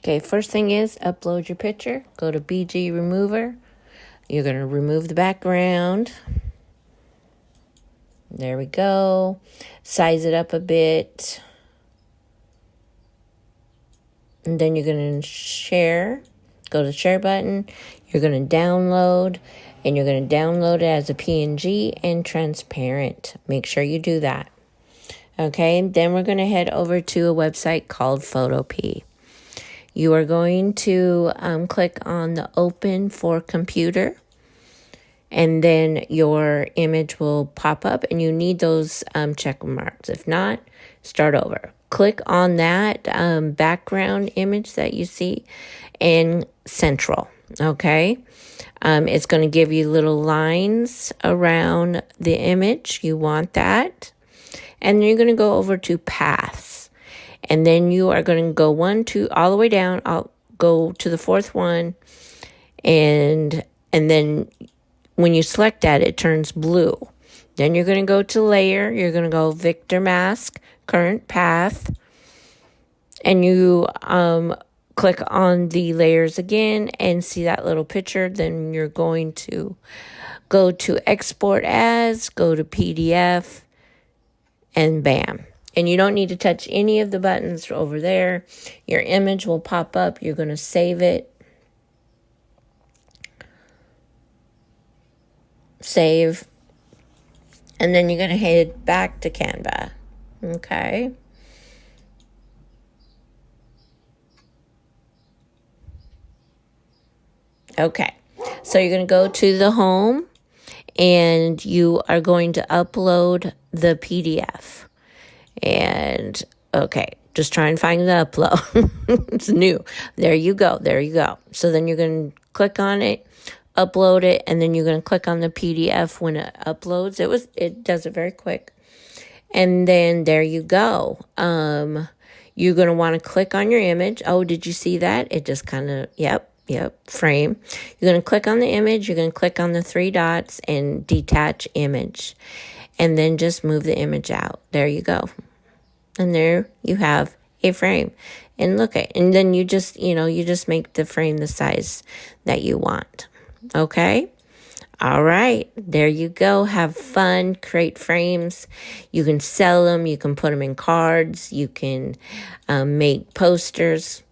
Okay, first thing is upload your picture. Go to BG Remover. You're going to remove the background. There we go. Size it up a bit. And then you're going to share. Go to the share button. You're going to download. And you're going to download it as a PNG and transparent. Make sure you do that. Okay, then we're going to head over to a website called Photopea. You are going to click on the Open for Computer. And then your image will pop up. And you need those check marks. If not, start over. Click on that background image that you see in Central. Okay. It's going to give you little lines around the image. You want that. And then you're going to go over to Paths. And then you are going to go 1, 2, all the way down. I'll go to the fourth one. And then when you select that, it turns blue. Then you're going to go to Layer. You're going to go Vector Mask, Current Path. And you click on the layers again and see that little picture. Then you're going to go to Export As, go to PDF, and bam. And you don't need to touch any of the buttons over there. Your image will pop up. You're going to save it. Save. And then you're going to head back to Canva. Okay. Okay. So you're going to go to the home and you are going to upload the PDF. And okay, just try and find the upload. It's new. There you go. There you go. So then you're going to click on it, upload it, and then you're going to click on the PDF when it uploads. It does it very quick. And then there you go. You're going to want to click on your image. Oh, did you see that? It just kind of, yep, frame. You're going to click on the image. You're going to click on the 3 dots and detach image. And then just move the image out. There you go. And there you have a frame. And look at, and then you just make the frame the size that you want. Okay? All right. There you go. Have fun. Create frames. You can sell them. You can put them in cards. You can make posters.